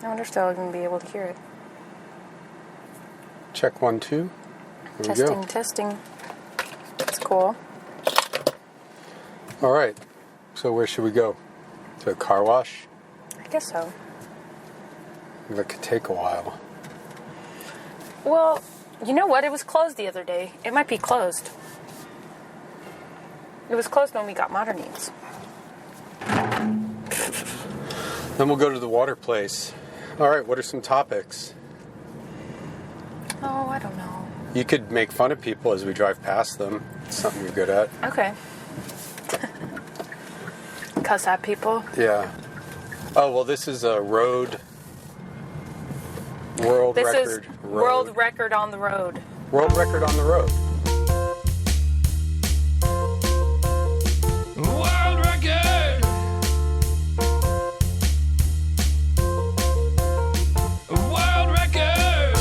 I wonder if they'll even be able to hear it. Check 1, 2. Here we go. Testing. That's cool. All right. So where should we go? To a car wash? I guess so. That could take a while. Well, you know what? It was closed the other day. It might be closed. It was closed when we got Modern Eats. Then we'll go to the water place. All right, what are some topics? Oh, I don't know. You could make fun of people as we drive past them. It's something you're good at. Okay. Cuss at people? Yeah. Oh, well, this is a road... World this record is road. World record on the road. World record on the road. World record. World record.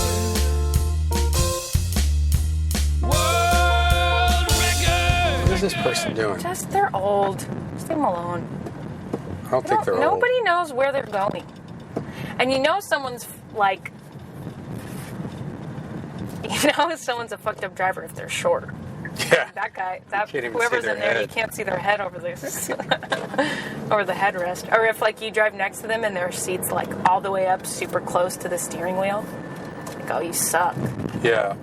World record. What is this person doing? Just, they're old. Just leave them alone. I don't think they're old. Nobody knows where they're going. And you know someone's, like... You know someone's a fucked up driver if they're short. Yeah. That guy, see whoever's their in there, you head. can't see their head over this, over the headrest. Or if like you drive next to them and their seat's like all the way up, super close to the steering wheel. Like, oh, you suck. Yeah.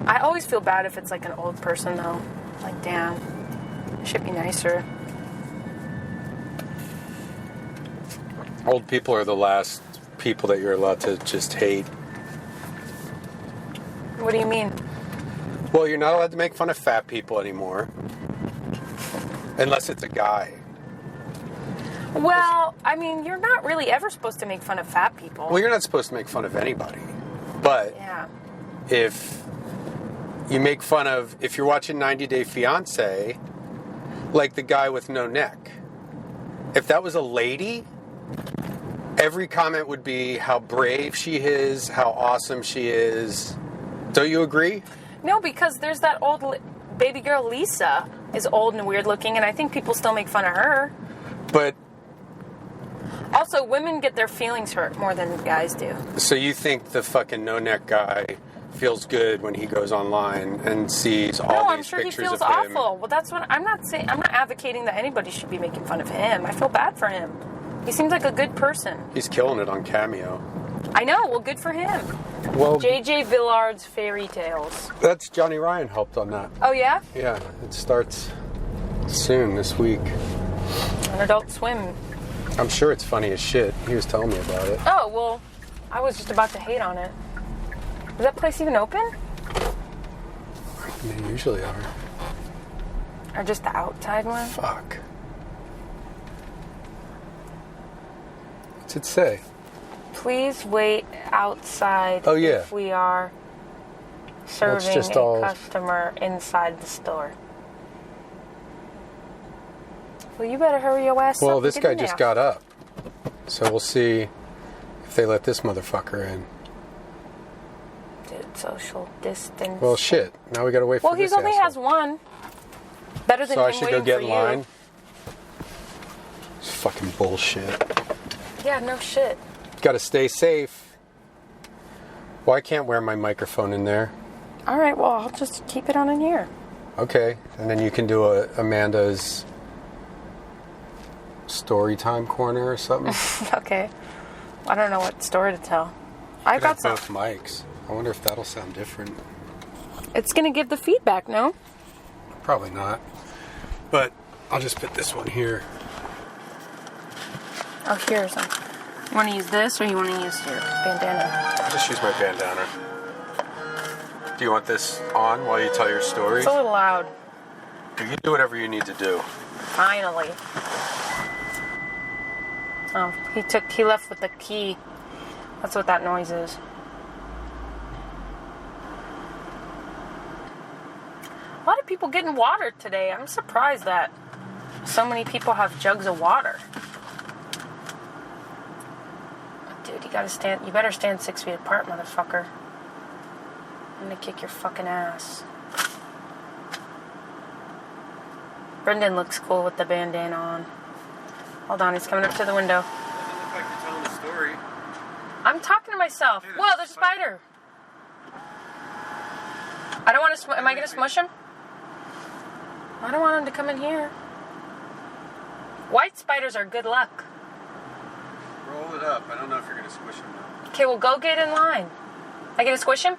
I always feel bad if it's like an old person though. Like, damn, it should be nicer. Old people are the last people that you're allowed to just hate. What do you mean? Well, you're not allowed to make fun of fat people anymore. Unless it's a guy. Well, I mean, you're not really ever supposed to make fun of fat people. Well, you're not supposed to make fun of anybody. But Yeah. if you make fun of... If you're watching 90 Day Fiancé, like the guy with no neck. If that was a lady, every comment would be how brave she is, how awesome she is. Don't you agree? No, because there's that old baby girl Lisa is old and weird looking, and I think people still make fun of her. But... Also, women get their feelings hurt more than guys do. So you think the fucking no-neck guy feels good when he goes online and sees all No, I'm these sure he pictures feels of him? awful. Well, that's what I'm not saying. I'm not advocating that anybody should be making fun of him. I feel bad for him. He seems like a good person. He's killing it on Cameo. I know. Well, good for him. Well, J.J. Villard's Fairy Tales. that's Johnny Ryan helped on that. Oh, yeah? Yeah, it starts soon this week. On Adult Swim. I'm sure it's funny as shit. He was telling me about it. Oh, well, I was just about to hate on it. Is that place even open? They usually are. Or just the outside one? Fuck. What's it say? Please wait outside Oh, yeah. if we are serving just a all- customer inside the store. Well, you better hurry your ass up. Well, and this get guy in just there. got up. So we'll see if they let this motherfucker in. Dude, social distance. Well, shit. Now we gotta wait Well, for he this only asshole. has one. Better than So I him should waiting go get for in you. line? It's fucking bullshit. Yeah, no shit. Gotta stay safe. Well, I can't wear my microphone in there. All right, well, I'll just keep it on in here. Okay. And then you can do Amanda's story time corner or something. Okay. I don't know what story to tell. I've got some. both mics. I wonder if that'll sound different. It's going to give the feedback, no? Probably not. But I'll just put this one here. Oh, here's some. You want to use this or you want to use your bandana? I'll just use my bandana. Do you want this on while you tell your story? It's a little loud. You can do whatever you need to do. Finally. Oh, he left with the key. That's what that noise is. A lot of people getting water today. I'm surprised that so many people have jugs of water. Dude, you better stand 6 feet apart, motherfucker. I'm gonna kick your fucking ass. Brendan looks cool with the bandana on. Hold on, he's coming up to the window. Doesn't look like you're telling the story story. I'm talking to myself. Hey, Whoa, there's a spider. I don't want to. Am I going to smush him? I don't want him to come in here. White spiders are good luck. Roll it up. I don't know if you're going to squish him though. Okay, well, go get in line. I going to squish him?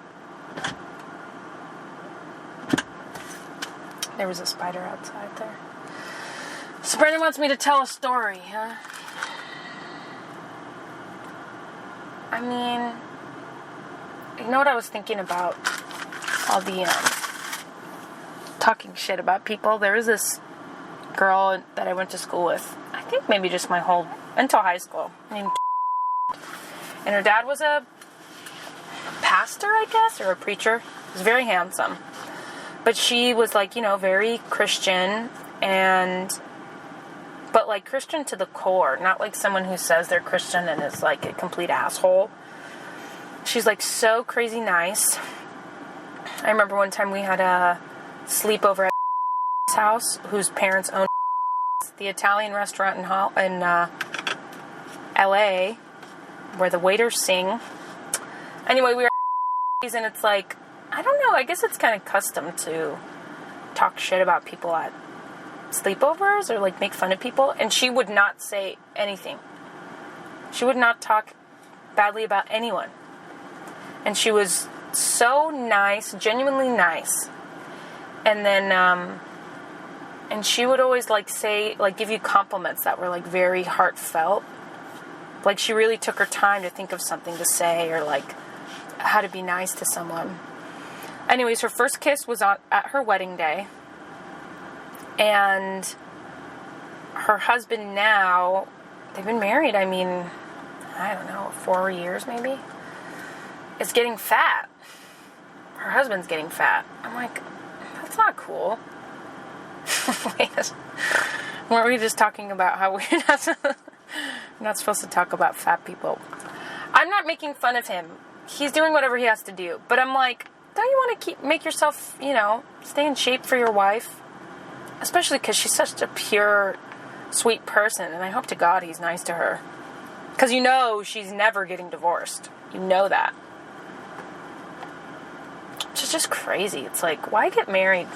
There was a spider outside there. So Brendan wants me to tell a story, huh? I mean, you know what I was thinking about? All the talking shit about people. There was this girl that I went to school with. I think maybe just my whole, until high school. Named and her dad was a pastor, I guess, or a preacher. He was very handsome. But she was like, you know, very Christian but like Christian to the core, not like someone who says they're Christian and is like a complete asshole. She's like so crazy nice. I remember one time we had a sleepover at house, whose parents owned the Italian restaurant in LA, where the waiters sing. Anyway, we were and it's like, I don't know, I guess it's kind of custom to talk shit about people at sleepovers or like make fun of people, and she would not say anything. She would not talk badly about anyone. And she was so nice, genuinely nice. And then and she would always like say, like give you compliments that were like very heartfelt. Like she really took her time to think of something to say or like how to be nice to someone. Anyways, her first kiss was at her wedding day. And her husband now, they've been married, I mean, I don't know, 4 years maybe, is getting fat. Her husband's getting fat. I'm like, that's not cool. Wait, weren't we just talking about how we're not supposed to talk about fat people? I'm not making fun of him. He's doing whatever he has to do. But I'm like, don't you want to make yourself, you know, stay in shape for your wife? Especially because she's such a pure, sweet person. And I hope to God he's nice to her. Because you know she's never getting divorced. You know that. Which is just crazy. It's like, why get married?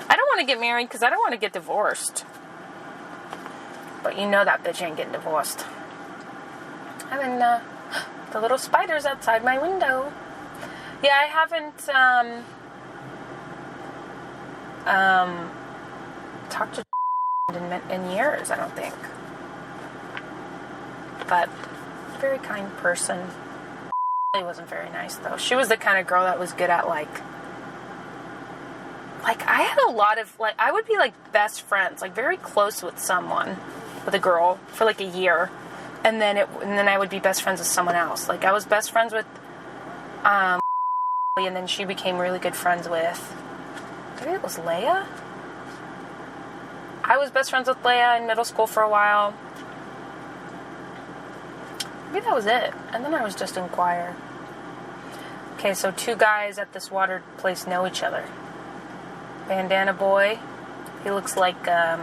I don't want to get married because I don't want to get divorced. But you know that bitch ain't getting divorced. I mean, the little spider's outside my window. Yeah, I haven't talked to in years, I don't think. But very kind person. She wasn't very nice though. She was the kind of girl that was good at like I had a lot of like, I would be like best friends, like very close with someone, with a girl for like a year, and then I would be best friends with someone else. Like I was best friends with and then she became really good friends with, maybe it was Leia? I was best friends with Leia in middle school for a while. Maybe that was it. And then I was just in choir. Okay, so 2 guys at this water place know each other. Bandana boy. He looks like I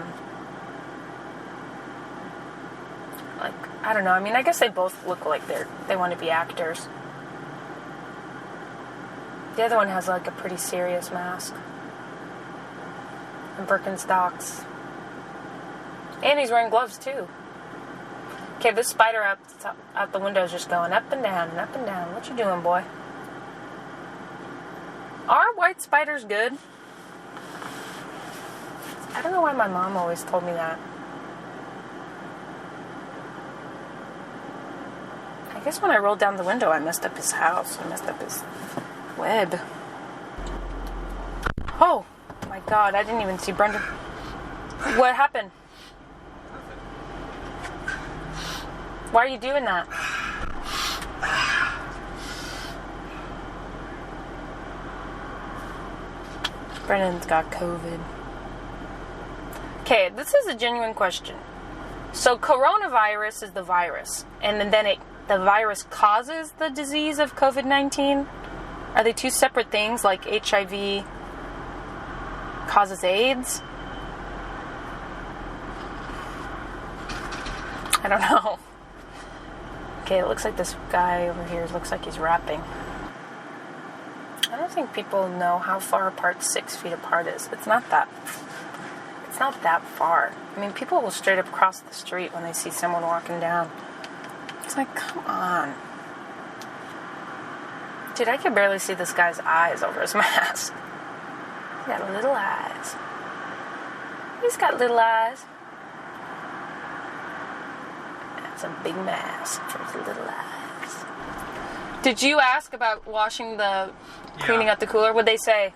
don't know. I mean, I guess they both look like they want to be actors. The other one has like a pretty serious mask. And Birkenstocks. And he's wearing gloves too. Okay, this spider out the window is just going up and down and up and down. What you doing, boy? Are white spiders good? I don't know why my mom always told me that. I guess when I rolled down the window, I messed up his house. I messed up his web. Oh, my God. I didn't even see Brendan. What happened? Why are you doing that? Brendan's got COVID. Okay, this is a genuine question. So coronavirus is the virus, and then the virus causes the disease of COVID-19? Are they two separate things, like HIV causes AIDS? I don't know. Okay, it looks like this guy over here looks like he's rapping. I don't think people know how far apart 6 feet apart is. It's not that far. I mean, people will straight up cross the street when they see someone walking down. It's like, come on. Dude, I can barely see this guy's eyes over his mask. He's got little eyes. He's got little eyes. That's a big mask for his little eyes. Did you ask about washing cleaning out the cooler? What'd they say?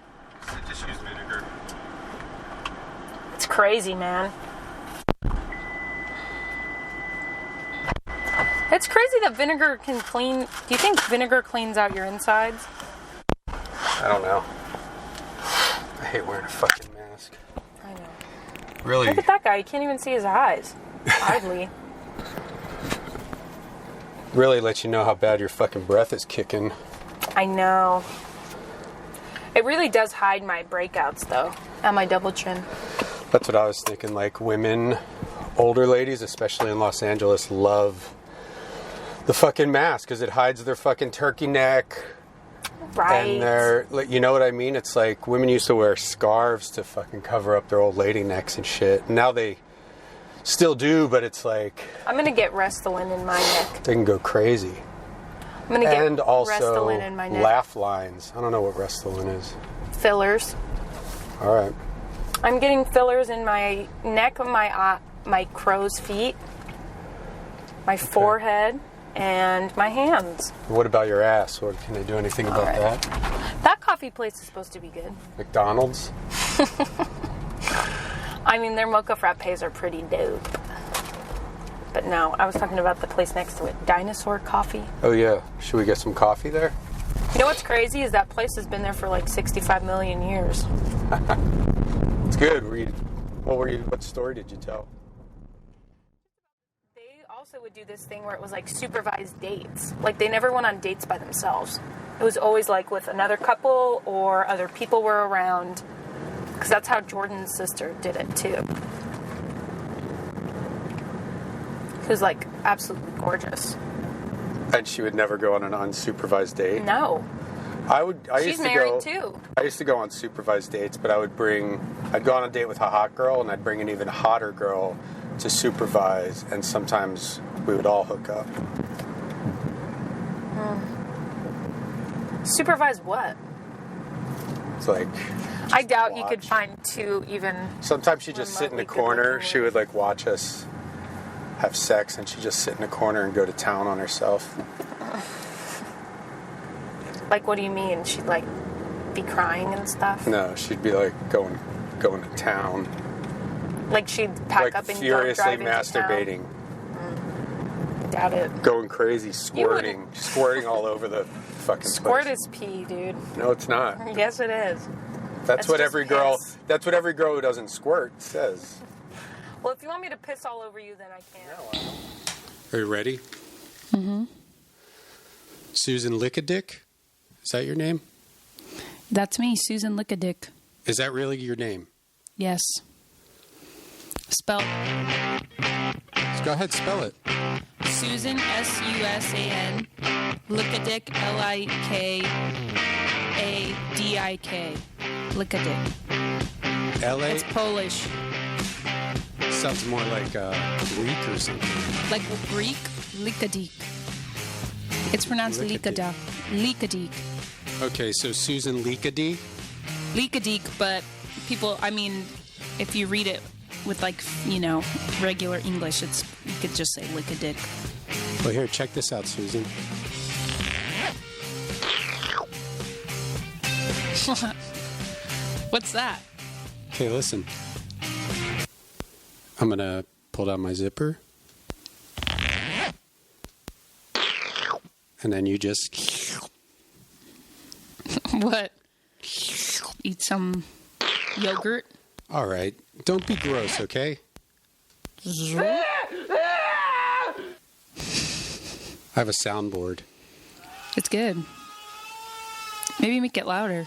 Just use vinegar. It's crazy, man. It's crazy that vinegar can clean. Do you think vinegar cleans out your insides? I don't know. I hate wearing a fucking mask. I know. Really? Look at that guy. You can't even see his eyes. Hardly. Really lets you know how bad your fucking breath is kicking. I know. It really does hide my breakouts, though, and my double chin. That's what I was thinking. Like, women, older ladies, especially in Los Angeles, love the fucking mask because it hides their fucking turkey neck. Right. And they're, like, you know what I mean? It's like women used to wear scarves to fucking cover up their old lady necks and shit. Now they still do, but it's like... I'm going to get Restylane in my neck. They can go crazy. I'm going to get and also Restylane in my neck. laugh lines. I don't know what Restylane is. Fillers. All right. I'm getting fillers in my neck, my crow's feet, my forehead, and my hands. What about your ass? Or can they do anything about that? That coffee place is supposed to be good. McDonald's? I mean, their mocha frappes are pretty dope. But no, I was talking about the place next to it. Dinosaur Coffee. Oh, yeah. Should we get some coffee there? You know what's crazy is that place has been there for like 65 million years. It's good. What story did you tell? They also would do this thing where it was like supervised dates. Like they never went on dates by themselves. It was always like with another couple or other people were around. Because that's how Jordan's sister did it too. She was like absolutely gorgeous. And she would never go on an unsupervised date? No. She's married too. I used to go on supervised dates, but I'd go on a date with a hot girl, and I'd bring an even hotter girl to supervise, and sometimes we would all hook up. Supervise what? It's like... I doubt watch. you could find two even... Sometimes she'd just sit in the remotely corner. good-looking She would like watch us have sex, and she'd just sit in the corner and go to town on herself. Like, what do you mean? She'd, like, be crying and stuff? No, she'd be, like, going to town. Like, she'd pack like, up and furiously drive into masturbating. Town? Doubt it. Going crazy, squirting all over the fucking Squirt place. is pee, dude. No, it's not. Yes, it is. That's what every girl who doesn't squirt says. Well, if you want me to piss all over you, then I can. Are you ready? Mm-hmm. Susan Lickadick? Is that your name? That's me, Susan Lickadick. Is that really your name? Yes. Spell Just go ahead, spell it. Susan, S-U-S-A-N, Lickadick, L-I-K-A-D-I-K. Lickadick. L-A? It's Polish. Sounds more like Greek or something. Like Greek, Lickadick. It's pronounced Lickadick. Lickadick. Okay, so Susan Lickadick? Lickadick, but people, I mean, if you read it with like, regular English, you could just say Lickadick. Well, here, check this out, Susan. What's that? Okay, listen. I'm going to pull down my zipper. And then you just... What? Eat some yogurt? All right. Don't be gross, okay? I have a soundboard. It's good. Maybe make it louder.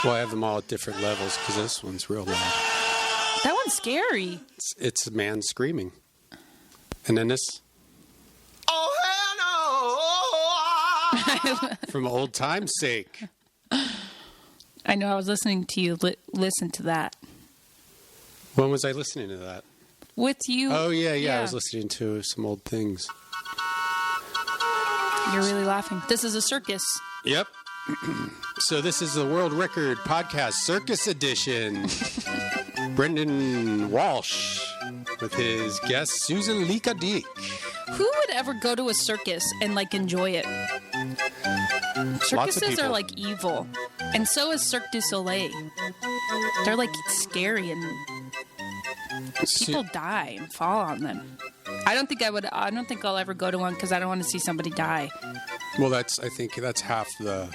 Well, I have them all at different levels because this one's real loud. That one's scary. It's a man screaming. And then this... From old time's sake. I know I was listening to you listen to that. When was I listening to that? With you. Oh, yeah. I was listening to some old things. You're really laughing. This is a circus. Yep. So this is the World Record Podcast Circus Edition. Brendan Walsh with his guest Susan Lika-Deek. Who would ever go to a circus and like enjoy it? Circuses are like evil, and so is Cirque du Soleil. They're like scary, and people die and fall on them. I don't think I'll ever go to one because I don't want to see somebody die. Well, I think that's half the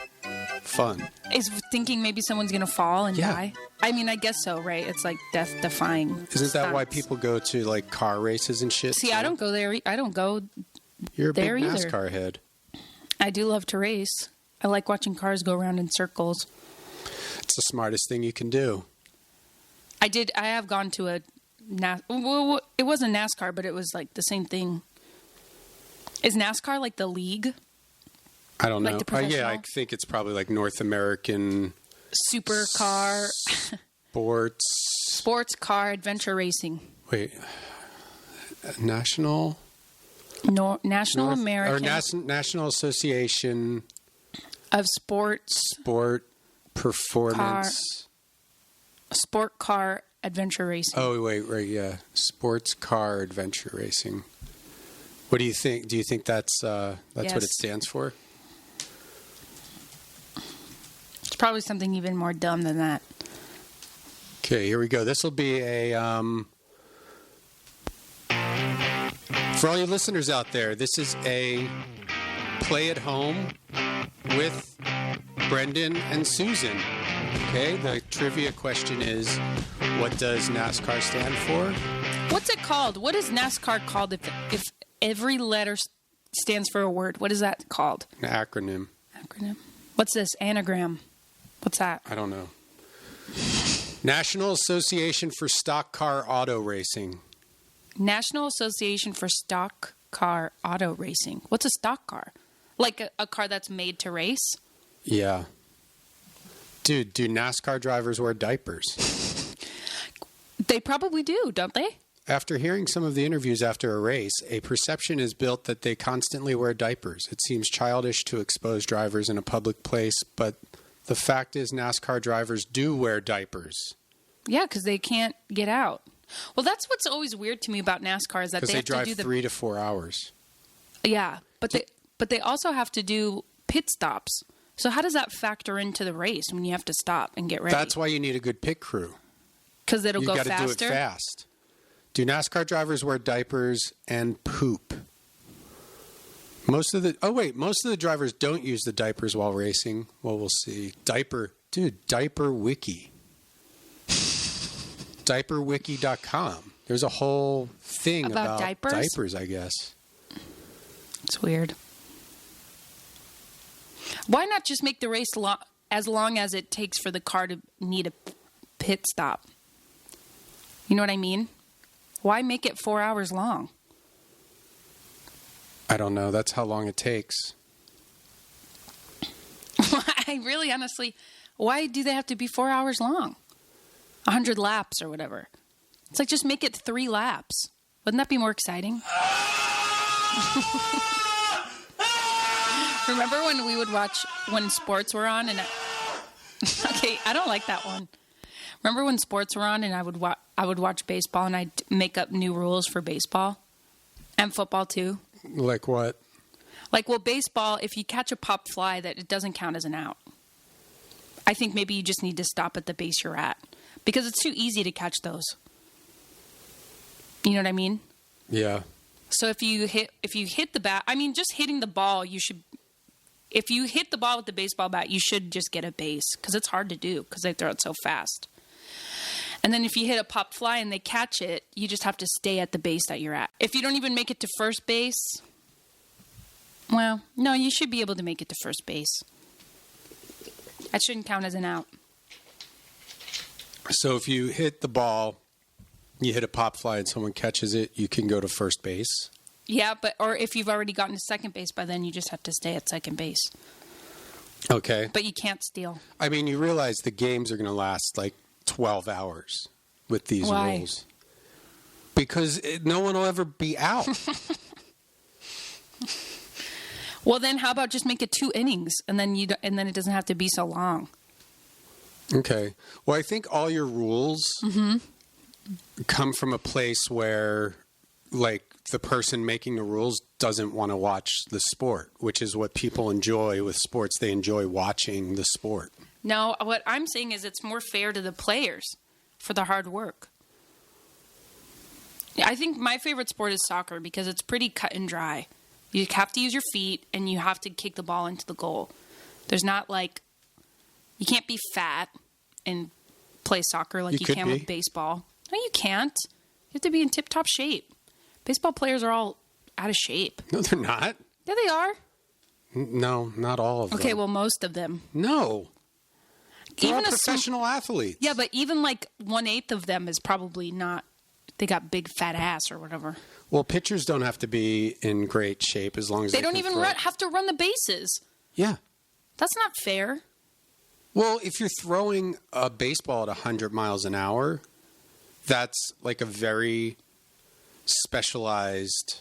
fun. Is thinking maybe someone's gonna fall and die. I mean, I guess so, right? It's like death-defying. Isn't that why people go to like car races and shit? See, too? I don't go there. I don't go. You're a big there NASCAR head. I do love to race. I like watching cars go around in circles. It's the smartest thing you can do. I have gone to it wasn't NASCAR, but it was like the same thing. Is NASCAR like the league? I don't know. Like the professional? Yeah, I think it's probably like North American supercar sports car adventure racing. Wait, National American National Association of Sport Performance Sport Car Adventure Racing. Oh wait, right, yeah, Sports Car Adventure Racing. What do you think? Do you think that's yes. What it stands for? It's probably something even more dumb than that. Okay, here we go. This will be a for all you listeners out there. This is a play at home with Brendan and Susan. Okay, the trivia question is, what does NASCAR stand for? What's it called? What is NASCAR called if every letter stands for a word? What is that called? An acronym. Acronym. What's this? Anagram. What's that? I don't know. National Association for Stock Car Auto Racing. National Association for Stock Car Auto Racing. What's a stock car? Like a car that's made to race? Yeah. Dude, do NASCAR drivers wear diapers? They probably do, don't they? After hearing some of the interviews after a race, a perception is built that they constantly wear diapers. It seems childish to expose drivers in a public place, but the fact is NASCAR drivers do wear diapers. Yeah, because they can't get out. Well, that's what's always weird to me about NASCAR is that they have drive to do 3 to 4 hours. Yeah, but they also have to do pit stops. So how does that factor into the race when you have to stop and get ready? That's why you need a good pit crew. Because it'll go faster? You got to do it fast. Do NASCAR drivers wear diapers and poop? Most of the drivers don't use the diapers while racing. Well, we'll see. Diaper Wiki. DiaperWiki.com. There's a whole thing about diapers, I guess. It's weird. Why not just make the race as long as it takes for the car to need a pit stop? You know what I mean? Why make it 4 hours long? I don't know. That's how long it takes. Honestly, why do they have to be 4 hours long? 100 laps or whatever. It's like, just make it 3 laps. Wouldn't that be more exciting? Remember when we would watch when sports were on okay, I don't like that one. Remember when sports were on and I would watch baseball and I'd make up new rules for baseball and football too? Like what? Like, well, baseball, if you catch a pop fly, that it doesn't count as an out. I think maybe you just need to stop at the base you're at because it's too easy to catch those. You know what I mean? Yeah. So if you hit the bat, I mean, just hitting the ball, if you hit the ball with the baseball bat, you should just get a base because it's hard to do because they throw it so fast. And then if you hit a pop fly and they catch it, you just have to stay at the base that you're at. If you don't even make it to first base, well, no, you should be able to make it to first base. That shouldn't count as an out. So if you hit the ball, you hit a pop fly and someone catches it, you can go to first base? Yeah, or if you've already gotten to second base by then, you just have to stay at second base. Okay. But you can't steal. I mean, you realize the games are going to last like 12 hours with these Why? rules. Because no one will ever be out. Well, then how about just make it 2 innings, and then it doesn't have to be so long. Okay. Well, I think all your rules come from a place where, like, the person making the rules doesn't want to watch the sport, which is what people enjoy with sports. They enjoy watching the sport. No, what I'm saying is it's more fair to the players for the hard work. I think my favorite sport is soccer because it's pretty cut and dry. You have to use your feet and you have to kick the ball into the goal. There's not like, you can't be fat and play soccer like you can with baseball. No, you can't. You have to be in tip-top shape. Baseball players are all out of shape. No, they're not. Yeah, they are. No, not all of them. Okay, well, most of them. No. They're all Even professional athletes. Yeah, but even like 1/8 of them is probably not, they got big fat ass or whatever. Well, pitchers don't have to be in great shape as long as They they don't can even throw. have to run the bases. Yeah. That's not fair. Well, if you're throwing a baseball at 100 miles an hour, that's like a very specialized.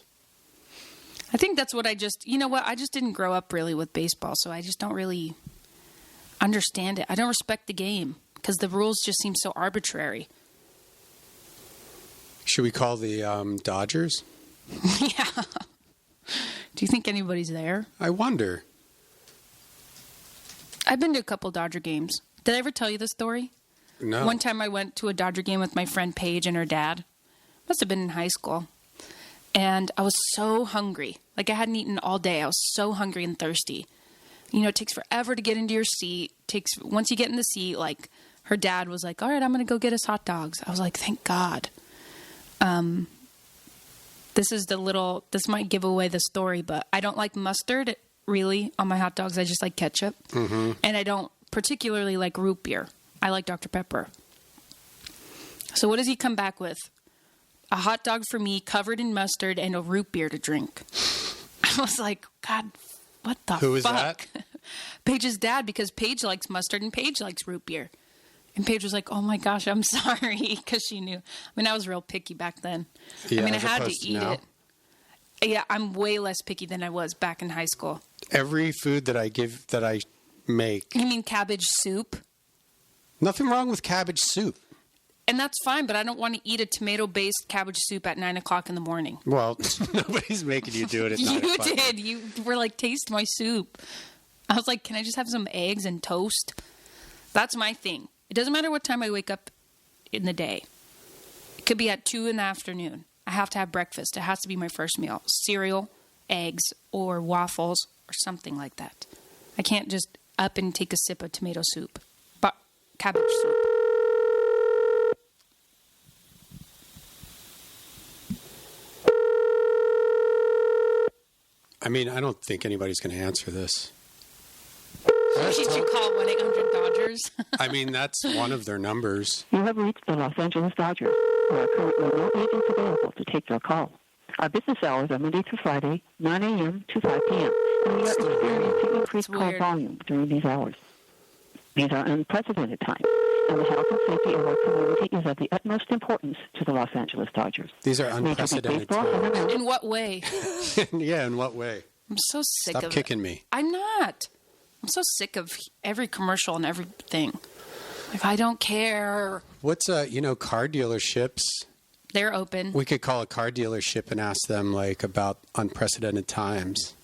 I think that's what I just didn't grow up really with baseball, so I just don't really understand it. I don't respect the game because the rules just seem so arbitrary. Should we call the Dodgers? Yeah. Do you think anybody's there? I wonder. I've been to a couple Dodger games. Did I ever tell you the story? No. One time I went to a Dodger game with my friend Paige and her dad. Must have been in high school. And I was so hungry. Like I hadn't eaten all day. I was so hungry and thirsty. You know, it takes forever to get into your seat. Once you get in the seat, like her dad was like, all right, I'm going to go get us hot dogs. I was like, thank God. This might give away the story, but I don't like mustard really on my hot dogs. I just like ketchup. Mm-hmm. And I don't particularly like root beer. I like Dr. Pepper. So what does he come back with? A hot dog for me covered in mustard and a root beer to drink. I was like, God, what the fuck? Who is that? Paige's dad, because Paige likes mustard and Paige likes root beer. And Paige was like, oh my gosh, I'm sorry, because she knew. I mean, I was real picky back then. Yeah, I mean, I as had to opposed to eat now. it. Yeah, I'm way less picky than I was back in high school. Every food that I make. You mean cabbage soup? Nothing wrong with cabbage soup. And that's fine, but I don't want to eat a tomato-based cabbage soup at 9 o'clock in the morning. Well, nobody's making you do it at 9 You o'clock. did. You were like, taste my soup. I was like, can I just have some eggs and toast? That's my thing. It doesn't matter what time I wake up in the day. It could be at 2 in the afternoon. I have to have breakfast. It has to be my first meal. Cereal, eggs, or waffles, or something like that. I can't just up and take a sip of tomato soup. But cabbage soup. I mean, I don't think anybody's going to answer this. Should you call 1-800-DODGERS? I mean, that's one of their numbers. You have reached the Los Angeles Dodgers. There are currently no agents available to take your call. Our business hours are Monday through Friday, 9 a.m. to 5 p.m., and we are experiencing increased call volume during these hours. These are unprecedented times, and the health and safety of our community is of the utmost importance to the Los Angeles Dodgers. These are Major League unprecedented Baseball and times. the In what way? Yeah, in what way? I'm so sick Stop of kicking me. I'm not. I'm so sick of every commercial and everything. Like, I don't care. What's, car dealerships? They're open. We could call a car dealership and ask them, like, about unprecedented times.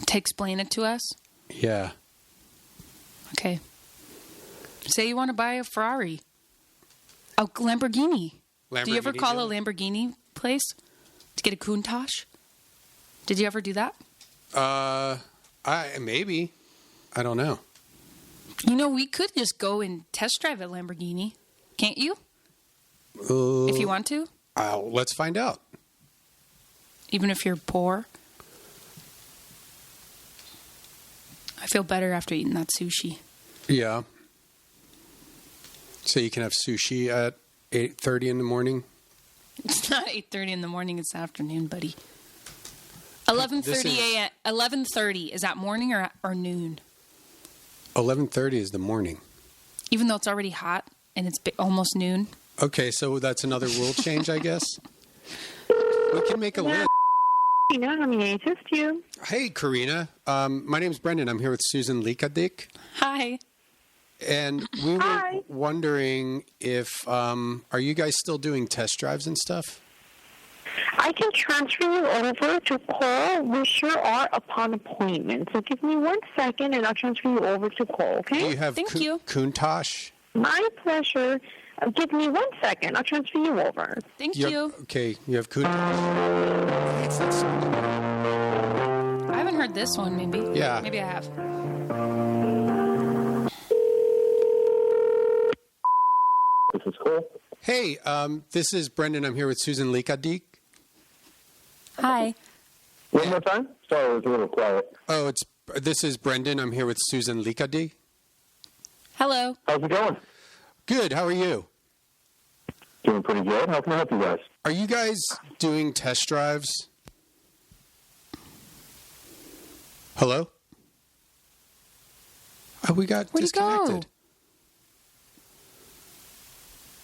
To explain it to us? Yeah. Okay. Say you want to buy a Ferrari. A Lamborghini. Do you ever call a Lamborghini place to get a Countach? Did you ever do that? Maybe. I don't know. You know, we could just go and test drive a Lamborghini. Can't you? If you want to? Let's find out. Even if you're poor? I feel better after eating that sushi. Yeah. So you can have sushi at 8:30 in the morning? It's not 8:30 in the morning. It's afternoon, buddy. 11:30 a.m. 11:30. Is that morning or noon? 11:30 is the morning. Even though it's already hot and it's almost noon. Okay, so that's another rule change, I guess. We can make a list. How may I assist you? Hey, Karina. My name's Brendan. I'm here with Susan Likadik. Hi. And we were wondering if, are you guys still doing test drives and stuff? I can transfer you over to Cole. We sure are upon appointment. So give me 1 second and I'll transfer you over to Cole, okay? Do you have Thank you. Countach? My pleasure. Give me 1 second. I'll transfer you over. Thank you. Okay, you have Countach. I haven't heard this one, maybe. Yeah. Maybe I have. This is Cole. Hey, this is Brendan. I'm here with Susan Likadik. Hi. One more time? Sorry, it was a little quiet. Oh, this is Brendan. I'm here with Susan Likadik. Hello. How's it going? Good. How are you? Doing pretty good. How can I help you guys? Are you guys doing test drives? Hello? Oh, we got Where'd he disconnected. go?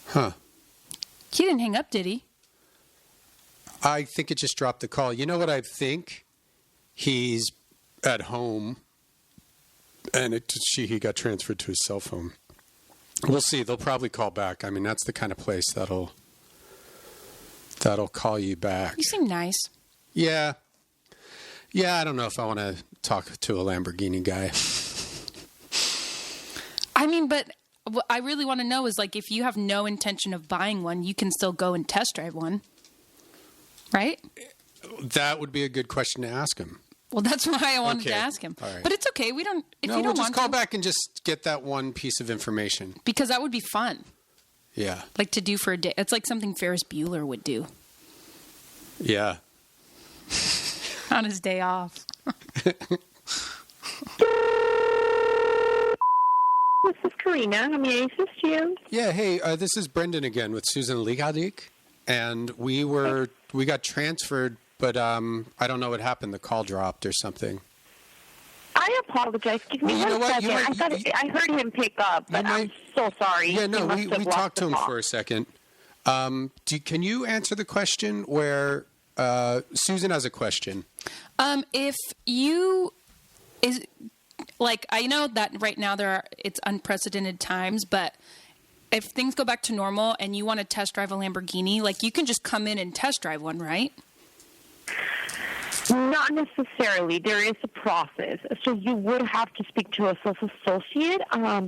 Huh. He didn't hang up, did he? I think it just dropped the call. You know what I think? He's at home, and he got transferred to his cell phone. We'll see. They'll probably call back. I mean, that's the kind of place that'll call you back. You seem nice. Yeah. Yeah, I don't know if I want to talk to a Lamborghini guy. I mean, but what I really want to know is, like, if you have no intention of buying one, you can still go and test drive one. Right? That would be a good question to ask him. Well, that's why I wanted Okay. to ask him. All right. But it's okay. We don't. If No, you we'll don't just want call to, back and just get that one piece of information. because that would be fun, Yeah. like to do for a day. It's like something Ferris Bueller would do Yeah. on his day off. This is Karina. How may I assist you? Yeah, hey, this is Brendan again with Susan Likadik. And we got transferred, but I don't know what happened. The call dropped or something. I apologize. Give me Well, you know 1 what? You second. might- I heard him pick up, but I'm so sorry. Yeah, no, He must we have lost talked to the him call. for a second. Can you answer the question where Susan has a question? If you is like, I know that right now it's unprecedented times, but if things go back to normal and you want to test drive a Lamborghini, like, you can just come in and test drive one, right? Not necessarily. There is a process. So you would have to speak to a sales associate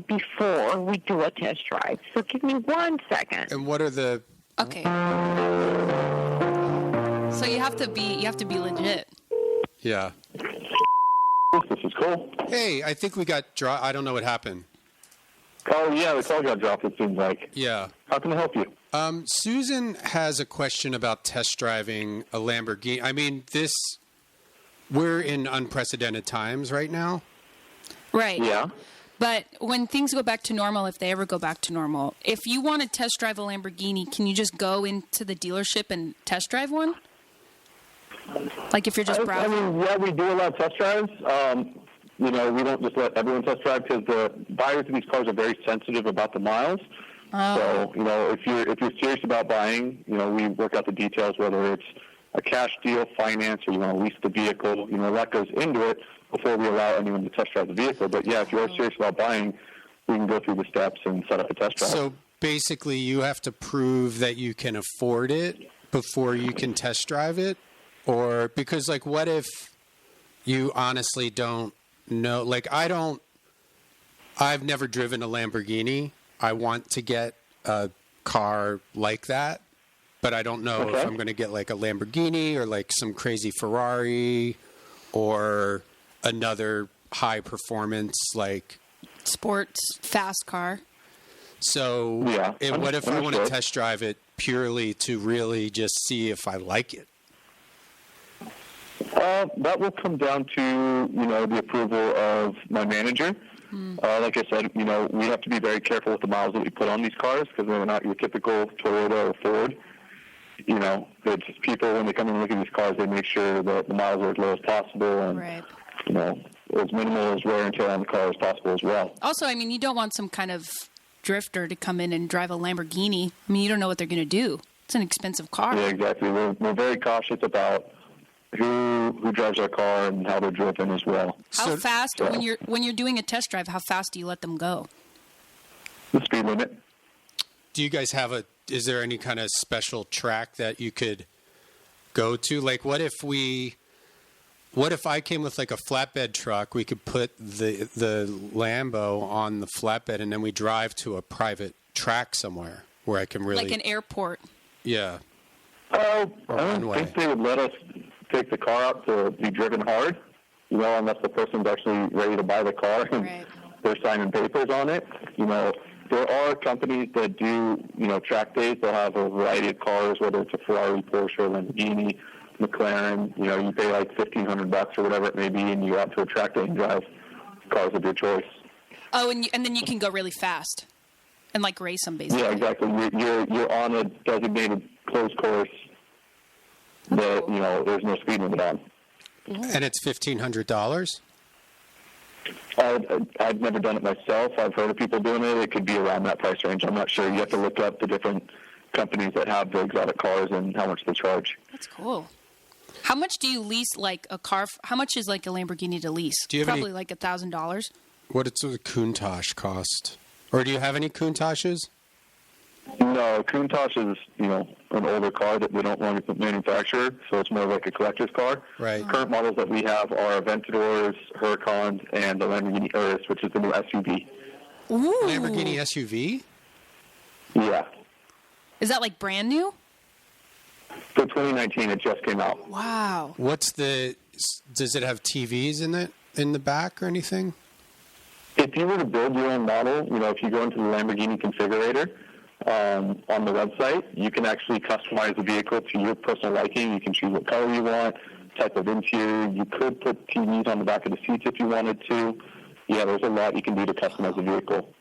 before we do a test drive. So give me 1 second. And what are the... Okay. So you have to be legit. Yeah. This is Cole. Hey, I think we got dropped. I don't know what happened. Oh, yeah, the call got dropped, it seems like. Yeah. How can I help you? Susan has a question about test driving a Lamborghini. I mean, we're in unprecedented times right now. Right. Yeah. But when things go back to normal, if they ever go back to normal, if you want to test drive a Lamborghini, can you just go into the dealership and test drive one? Like, if you're just I browsing? mean, yeah, we do a lot of test drives. We don't just let everyone test drive because the buyers of these cars are very sensitive about the miles. So, if you're serious about buying, we work out the details, whether it's a cash deal, finance, or you want to lease the vehicle. That goes into it before we allow anyone to test drive the vehicle. But yeah, if you are serious about buying, we can go through the steps and set up a test drive. So basically, you have to prove that you can afford it before you can test drive it? Or because, like, what if you honestly don't know? Like, I've never driven a Lamborghini. I want to get a car like that, but I don't know if I'm going to get like a Lamborghini or like some crazy Ferrari or another high performance like Sports, fast car. So Yeah, what if I want to understood. test drive it purely to really just see if I like it? That will come down to, the approval of my manager. Like I said, we have to be very careful with the miles that we put on these cars because they're not your typical Toyota or Ford. you know, it's just people, when they come in and look at these cars, they make sure that the miles are as low as possible and, Right. you know, as minimal as wear and tear on the car as possible as well. Also, I mean, you don't want some kind of drifter to come in and drive a Lamborghini. I mean, you don't know what they're going to do. It's an expensive car. Yeah, exactly. We're very cautious about who drives our car and how they're driven as well. How fast, yeah. when you're doing a test drive, how fast do you let them go? The speed limit. Do you guys have is there any kind of special track that you could go to? Like, what if I came with like a flatbed truck, we could put the Lambo on the flatbed and then we drive to a private track somewhere where I can really... Like an airport. Yeah. I Or don't one-way. think they would let us take the car out to be driven hard, you know, unless the person's actually ready to buy the car and Right. they're signing papers on it. You know, there are companies that do, you know, track days. They'll have a variety of cars, whether it's a Ferrari, Porsche, Lamborghini, McLaren. You know, you pay like $1,500 or whatever it may be, and you go out to a track day and drive cars of your choice. Oh, and then you can go really fast and like race them basically. Yeah, exactly. You're on a designated closed course that, you know, there's no speed limit on. And it's $1,500? I've never done it myself. I've heard of people doing it. It could be around that price range. I'm not sure. You have to look up the different companies that have the exotic cars and how much they charge. That's cool. How much do you lease like a car? How much is like a Lamborghini to lease? Do you have Probably any- like $1,000. What does a Countach cost? Or do you have any Countaches? No, Countach is, you know, an older car that we don't want to manufacture, so it's more like a collector's car. Right. Current models that we have are Aventadors, Huracans, and the Lamborghini Urus, which is the new SUV. Ooh. Lamborghini SUV? Yeah. Is that like brand new? For 2019, it just came out. Wow. Does it have TVs in the back or anything? If you were to build your own model, you know, if you go into the Lamborghini configurator on the website, you can actually customize the vehicle to your personal liking. You can choose what color you want, type of interior. You could put TVs on the back of the seats if you wanted to. Yeah, there's a lot you can do to customize the vehicle.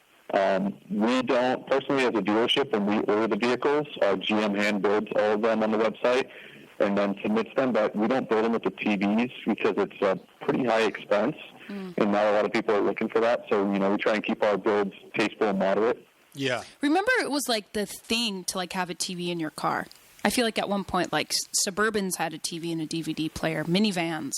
We don't, personally as a dealership, when we order the vehicles, our GM hand builds all of them on the website and then submits them, but we don't build them with the TVs because it's a pretty high expense, and not a lot of people are looking for that. So, you know, we try and keep our builds tasteful and moderate. Yeah. Remember, it was like the thing to like have a TV in your car. I feel like at one point, like Suburbans had a TV and a DVD player, minivans,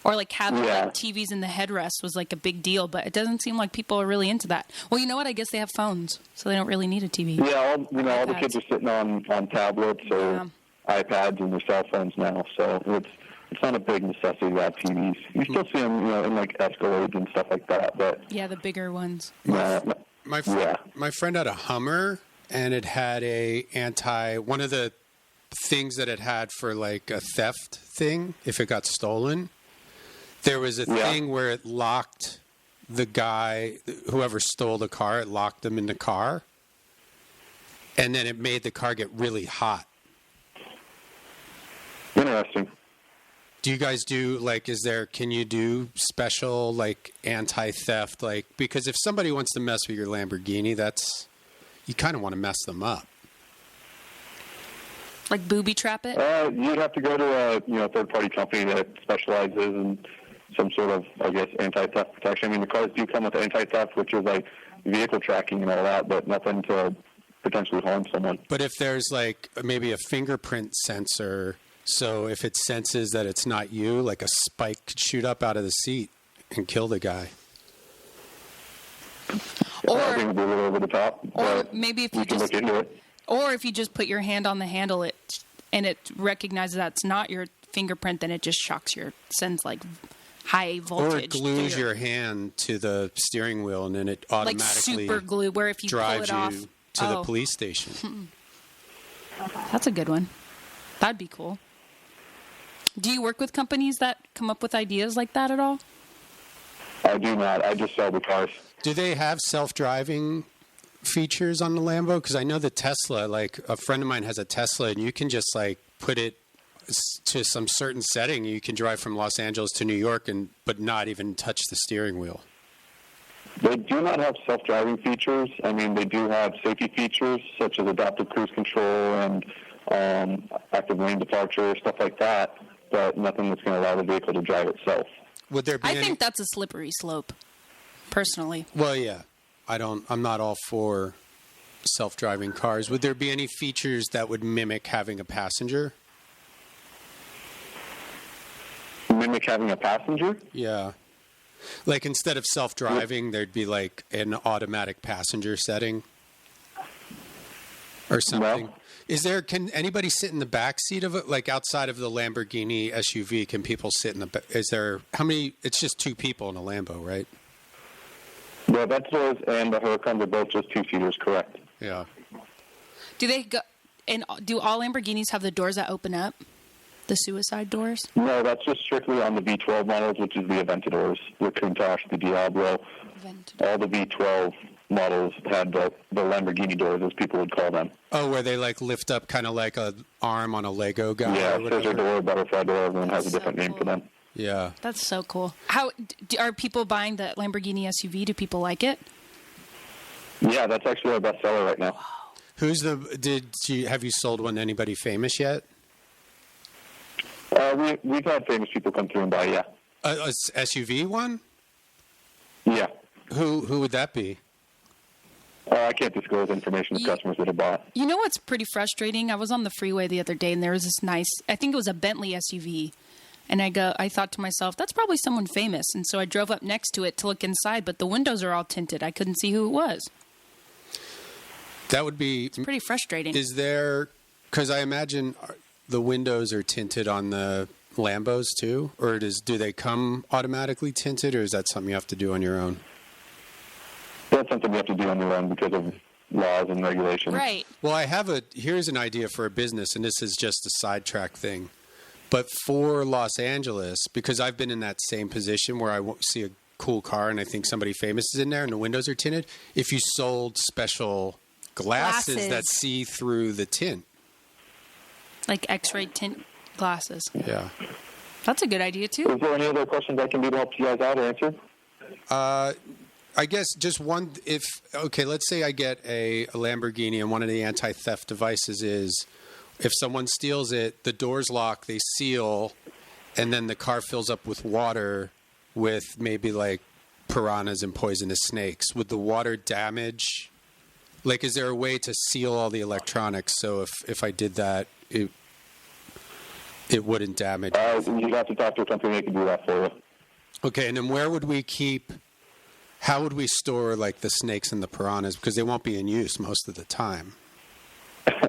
or like having like TVs in the headrest was like a big deal. But it doesn't seem like people are really into that. Well, you know what? I guess they have phones, so they don't really need a TV. Yeah, all the kids are sitting on tablets or iPads and their cell phones now, so it's not a big necessity to have TVs. You still see them, you know, in like Escalades and stuff like that, but Yeah, the bigger ones. My friend had a Hummer, and it had one of the things that it had for like a theft thing, if it got stolen, there was a thing where it locked the guy, whoever stole the car, it locked them in the car, and then it made the car get really hot. Interesting. Do you guys do, like, can you do special, like, anti-theft? Like, because if somebody wants to mess with your Lamborghini, you kind of want to mess them up. Like booby trap it? You'd have to go to a third-party company that specializes in some sort of, I guess, anti-theft protection. I mean, the cars do come with anti-theft, which is like vehicle tracking and all that, but nothing to potentially harm someone. But if there's, like, maybe a fingerprint sensor, so if it senses that it's not you, like a spike could shoot up out of the seat and kill the guy. I think it'd be a little over the top, but maybe if we you can just look into it. Or if you just put your hand on the handle, and it recognizes that's not your fingerprint, then it just sends like high voltage. Or it glues your hand to the steering wheel, and then it automatically like super glue, where if you drives pull it you off, to the police station. That's a good one. That'd be cool. Do you work with companies that come up with ideas like that at all? I do not. I just sell the cars. Do they have self-driving features on the Lambo? Because I know the Tesla, like a friend of mine has a Tesla, and you can just like put it to some certain setting. You can drive from Los Angeles to New York, but not even touch the steering wheel. They do not have self-driving features. I mean, they do have safety features such as adaptive cruise control and active lane departure, stuff like that, but nothing that's going to allow the vehicle to drive itself. Would there be I think that's a slippery slope, personally. Well, yeah. I'm not all for self-driving cars. Would there be any features that would mimic having a passenger? Mimic having a passenger? Yeah. Like instead of self-driving, there'd be like an automatic passenger setting or something. No. Can anybody sit in the back seat of it? Like outside of the Lamborghini SUV, can people sit in how many, it's just two people in a Lambo, right? The Aventadors and the Huracans are both just two-seaters, correct. Yeah. Do all Lamborghinis have the doors that open up? The suicide doors? No, that's just strictly on the V12 models, which is the Aventadors, the Countach, the Diablo. All the V12 models had the Lamborghini doors, as people would call them. Oh, where they like lift up kind of like a arm on a Lego guy? Yeah, or scissor door, butterfly door, everyone has a different name for them. Yeah. That's so cool. How are people buying the Lamborghini SUV? Do people like it? Yeah, that's actually our best seller right now. Have you sold one to anybody famous yet? We've had famous people come through and buy, yeah. A SUV one? Yeah. Who would that be? I can't disclose information to customers that have bought. You know what's pretty frustrating? I was on the freeway the other day, and there was this I think it was a Bentley SUV. And I thought to myself, that's probably someone famous. And so I drove up next to it to look inside, but the windows are all tinted. I couldn't see who it was. That would be... It's pretty frustrating. Is there... Because I imagine the windows are tinted on the Lambos too? Or do they come automatically tinted, or is that something you have to do on your own? That's something you have to do on your own because of laws and regulations. Right. Well, here's an idea for a business, and this is just a sidetrack thing. But for Los Angeles, because I've been in that same position where I see a cool car and I think somebody famous is in there and the windows are tinted, if you sold special glasses that see through the tint. Like X-ray tint glasses. Yeah. That's a good idea, too. Is there any other questions I can do to help you guys out or answer? I guess just one, let's say I get a Lamborghini and one of the anti-theft devices is if someone steals it, the doors lock, they seal, and then the car fills up with water with maybe like piranhas and poisonous snakes. Would the water damage? Like, is there a way to seal all the electronics so if I did that, it wouldn't damage? You'd have to talk to a company that can do that for you. Okay, and then how would we store like the snakes and the piranhas? Because they won't be in use most of the time.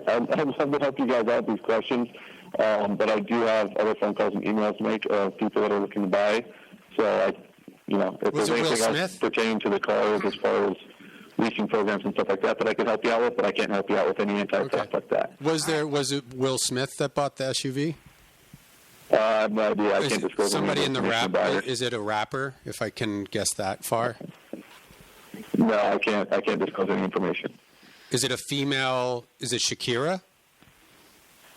I'd love to help you guys out with these questions, but I do have other phone calls and emails to make of people that are looking to buy. So, if there's anything else pertaining to the cars as far as leasing programs and stuff like that I could help you out with, but I can't help you out with any anti-theft like that. Was it Will Smith that bought the SUV? I have no idea. I can't disclose somebody in the rap. Buyer. Is it a rapper? If I can guess that far. No, I can't disclose any information. Is it a female? Is it Shakira?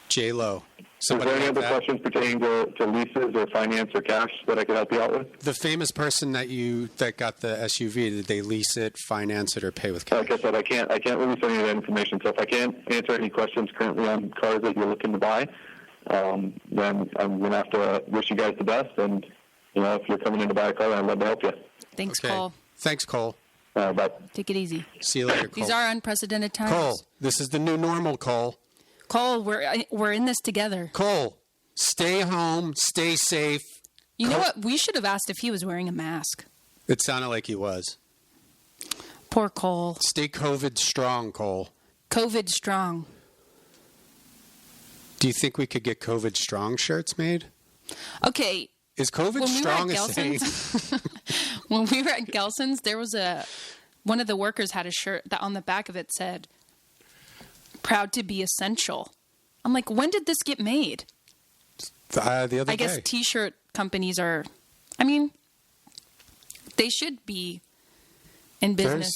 J-Lo? Is there any other questions pertaining to leases or finance or cash that I could help you out with? The famous person that got the SUV, did they lease it, finance it, or pay with cash? Like I said, I can't release any of that information. So if I can't answer any questions currently on cars that you're looking to buy, then I'm going to have to wish you guys the best. And if you're coming in to buy a car, I'd love to help you. Thanks, Cole. Thanks, Cole. Bye. Take it easy. See you later, Cole. These are unprecedented times. Cole, this is the new normal, Cole. Cole, we're in this together. Cole, stay home, stay safe. You know what? We should have asked if he was wearing a mask. It sounded like he was. Poor Cole. Stay COVID strong, Cole. COVID strong. Do you think we could get COVID strong shirts made? Okay. Is COVID strong a saying? When we were at Gelson's, there was one of the workers had a shirt that on the back of it said, "Proud to be essential." I'm like, when did this get made? The other day. I guess T-shirt companies they should be in business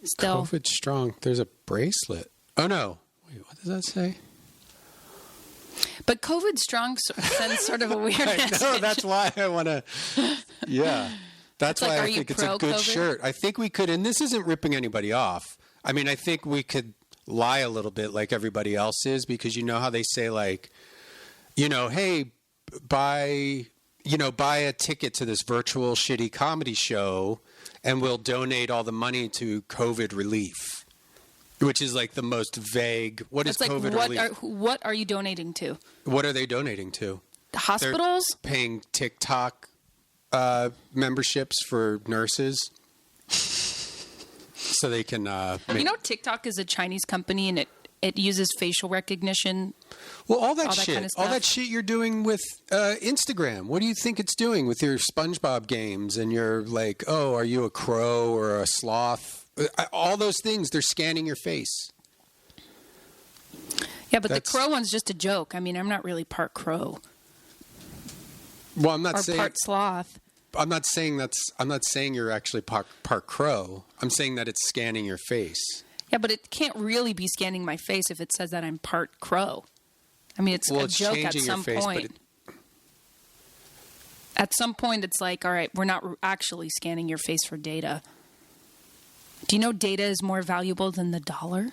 still. COVID strong. There's a bracelet. Oh, no. Wait, what does that say? But COVID strong sends sort of a weird message. No, that's why I want to. Yeah. That's why I think it's a good shirt. I think we could, and this isn't ripping anybody off. I mean, I think we could lie a little bit like everybody else is, because you know how they say, like, you know, hey, buy a ticket to this virtual shitty comedy show and we'll donate all the money to COVID relief, which is like the most vague. What is COVID relief? What are you donating to? What are they donating to? The hospitals? They're paying TikTok memberships for nurses so they can You know, TikTok is a Chinese company and it uses facial recognition. Well, all that kind of stuff. all that shit you're doing with Instagram. What do you think it's doing with your SpongeBob games? And you're like, oh, are you a crow or a sloth? All those things, they're scanning your face. Yeah, but the crow one's just a joke. I mean, I'm not really part crow. Well, I'm not saying part sloth. I'm not saying you're actually part crow. I'm saying that it's scanning your face. Yeah, but it can't really be scanning my face if it says that I'm part crow. I mean, it's a joke at some point. At some point, it's like, all right, we're not actually scanning your face for data. Do you know data is more valuable than the dollar?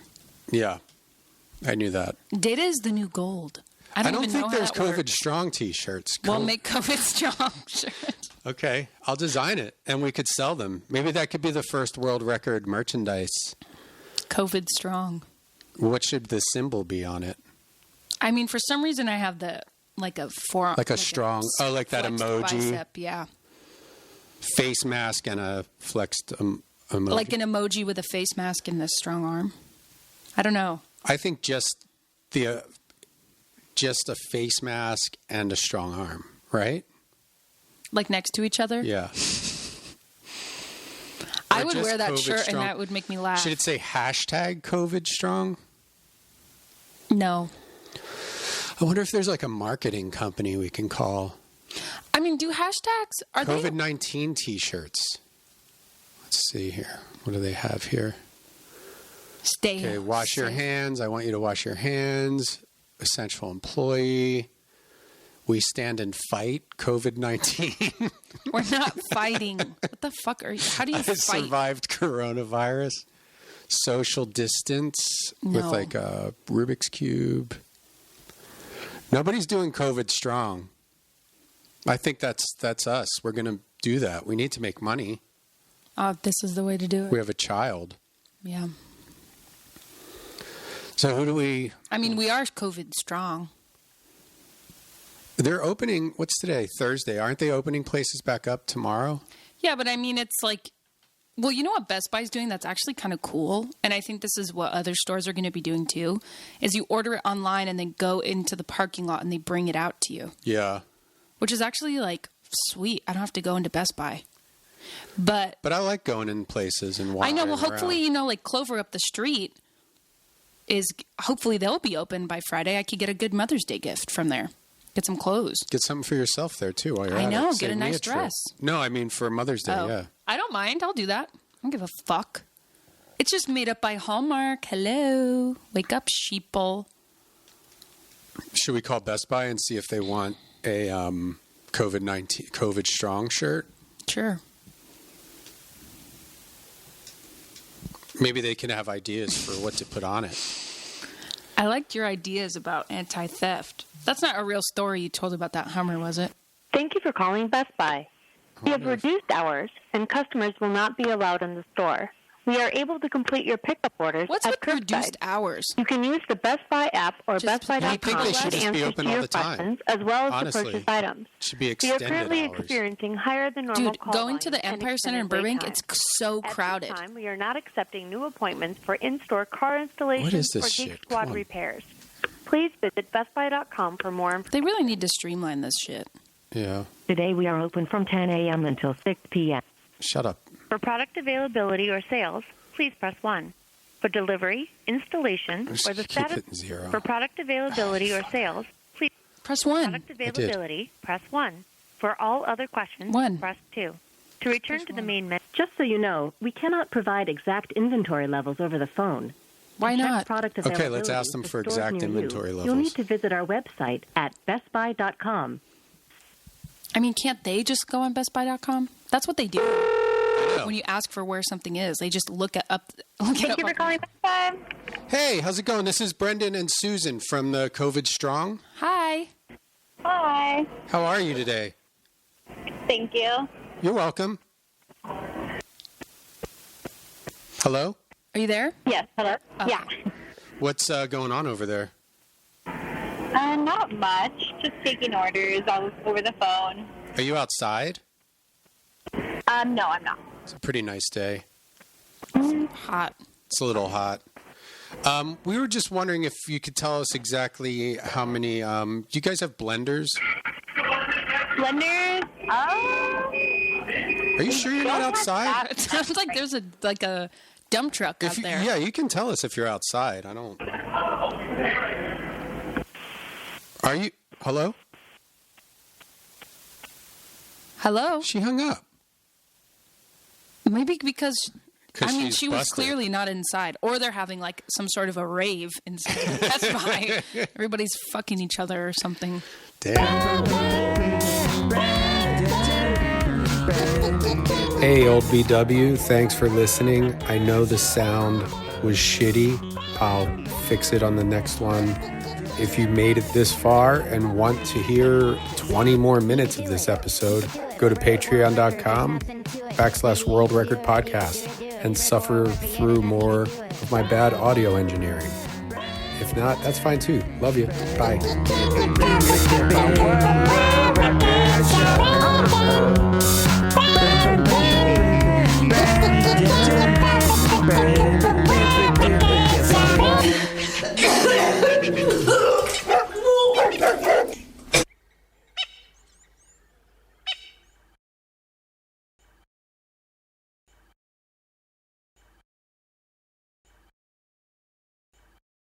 Yeah, I knew that. Data is the new gold. I don't think there's COVID strong T-shirts. We'll make COVID strong shirts. Okay, I'll design it, and we could sell them. Maybe that could be the first world record merchandise. COVID strong. What should the symbol be on it? I mean, for some reason, I have the a forearm, like a strong, like that emoji. Bicep, yeah. Face mask and a flexed emoji. Like an emoji with a face mask and a strong arm. I don't know. I think just a face mask and a strong arm, right? Like next to each other? Yeah. I would wear that shirt and that would make me laugh. Should it say hashtag COVID strong? No. I wonder if there's like a marketing company we can call. I mean, do hashtags, are they? COVID-19 T-shirts. Let's see here. What do they have here? Okay, wash your hands. I want you to wash your hands. Essential employee. We stand and fight COVID-19. We're not fighting. What the fuck are you? How do you fight? Survived coronavirus. Social distance with like a Rubik's Cube. Nobody's doing COVID strong. I think that's us. We're going to do that. We need to make money. This is the way to do it. We have a child. Yeah. So who do we... I mean, we are COVID strong. They're opening... What's today? Thursday. Aren't they opening places back up tomorrow? Yeah, but I mean, it's like... Well, you know what Best Buy's doing that's actually kind of cool? And I think this is what other stores are going to be doing too, is you order it online and then go into the parking lot and they bring it out to you. Yeah. Which is actually like sweet. I don't have to go into Best Buy. But I like going in places and walking. I know. Well, hopefully, around. you know, like Clover up the street hopefully they'll be open by Friday. I could get a good Mother's Day gift from there. Get some clothes. Get something for yourself there too while you're I at know. it. Get a nice dress. No, I mean for Mother's Day. Oh. Yeah. I don't mind. I'll do that. I don't give a fuck. It's just made up by Hallmark. Hello. Wake up, sheeple. Should we call Best Buy and see if they want a COVID strong shirt? Sure. Maybe they can have ideas for what to put on it. I liked your ideas about anti-theft. That's not a real story you told about that Hummer, was it? Thank you for calling Best Buy. We have reduced hours, and customers will not be allowed in the store. We are able to complete your pickup orders What's at with curbside. reduced hours? You can use the Best Buy app or BestBuy.com I think they should to just be answer open to all your the time. questions, as well as Honestly, to purchase items. Should be We are extended currently hours. experiencing higher than normal Dude, call going to volume the and Empire Center in extended wait Burbank, times. it's so crowded. At this time, we are not accepting new appointments for in-store car installations What is this or Geek shit? Squad Come on. repairs. Please visit BestBuy.com for more information. They really need to streamline this shit. Yeah. Today we are open from 10 a.m. until 6 p.m. Shut up. For product availability or sales, please press 1. For delivery, installation, Just or the keep status hitting 0. for product availability or sales, please Press 1. product availability, press 1. For all other questions, 1. press 2. To return to the main menu, Just so you know, we cannot provide exact inventory levels over the phone. Why To check not? Product Okay, let's availability ask them for for stores exact near you, inventory You'll levels. need to visit our website at bestbuy.com. I mean, can't they just go on bestbuy.com? That's what they do. I know. When you ask for where something is, they just look it up. Thank you for calling Best Buy. Hey, how's it going? This is Brendan and Susan from the COVID Strong. Hi. Hi. How are you today? Thank you. You're welcome. Hello? Are you there? Yes, hello? Oh. Yeah. What's going on over there? Not much. Just taking orders all over the phone. Are you outside? No, I'm not. It's a pretty nice day. Hot. It's a little hot. We were just wondering if you could tell us exactly how many... do you guys have blenders? Blenders? Are you sure you're not outside? It sounds like there's a dump truck out there. Yeah, you can tell us if you're outside. I don't... Are you... Hello? Hello? She hung up. Maybe because... I mean, she's she was busted. clearly not inside. Or they're having, like, some sort of a rave inside. That's why. Everybody's fucking each other or something. Damn. Hey, old BW, thanks for listening. I know the sound was shitty. I'll fix it on the next one. If you made it this far and want to hear 20 more minutes of this episode, go to patreon.com/World Record Podcast and suffer through more of my bad audio engineering. If not, that's fine too. Love you. Bye.